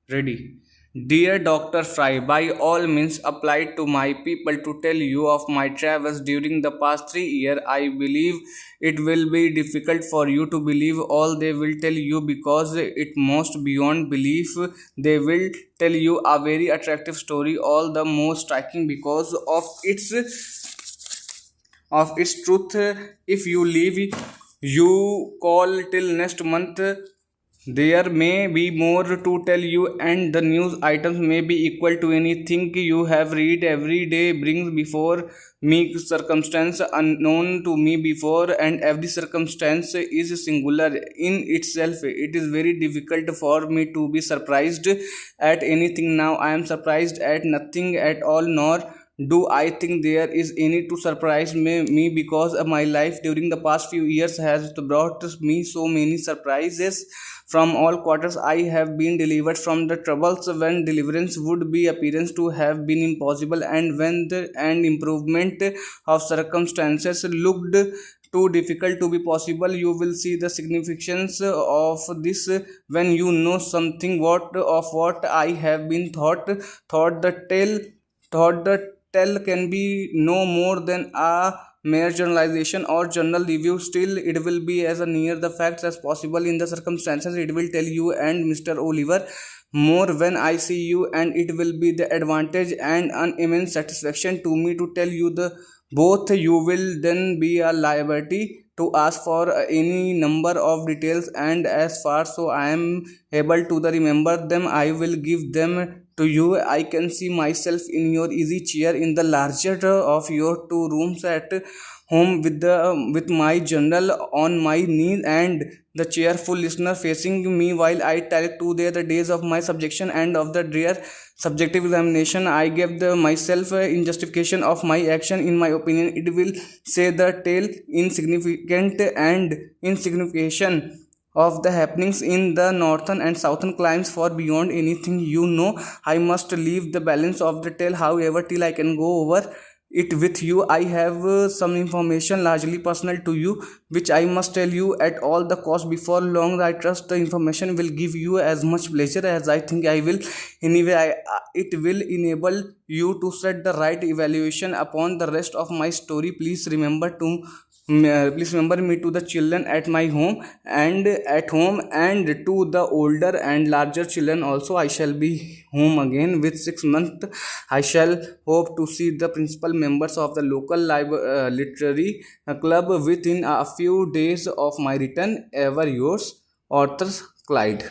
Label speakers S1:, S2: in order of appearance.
S1: Ready. Dear Dr. Fry, by all means applied to my people to tell you of my travels during the past 3 years. I believe it will be difficult for you to believe all they will tell you because it most beyond belief. They will tell you a very attractive story, all the more striking because of its truth. If you leave, you call till next month. There may be more to tell you, and the news items may be equal to anything you have read. Every day brings before me circumstance unknown to me before, and every circumstance is singular in itself. It is very difficult for me to be surprised at anything now. I am surprised at nothing at all, nor do I think there is any to surprise me because my life during the past few years has brought me so many surprises from all quarters. I have been delivered from the troubles when deliverance would be appearance to have been impossible, and when the and improvement of circumstances looked too difficult to be possible. You will see the significance of this when you know something what I have been thought the tale thought the tell can be no more than a mere generalization or journal review. Still, it will be as near the facts as possible in the circumstances. It will tell you and Mr. Oliver more when I see you, and it will be the advantage and an immense satisfaction to me to tell you the both. You will then be a liability to ask for any number of details, and as far so I am able to remember them, I will give them to you. I can see myself in your easy chair in the larger of your two rooms at home with my journal on my knee and the cheerful listener facing me while I tell to the days of my subjection and of the dear subjective examination. I gave myself in justification of my action. In my opinion, it will say the tale insignificant and insignification of the happenings in the northern and southern climes for beyond anything you know. I must leave the balance of the tale, however, till I can go over it with you. I have some information largely personal to you which I must tell you at all the cost before long. I trust the information will give you as much pleasure as I think I will. Anyway, it will enable you to set the right evaluation upon the rest of my story. Please remember me to the children at my home and to the older and larger children also. I shall be home again with 6 months. I shall hope to see the principal members of the local literary club within a few days of my return. Ever yours, Arthur Clyde.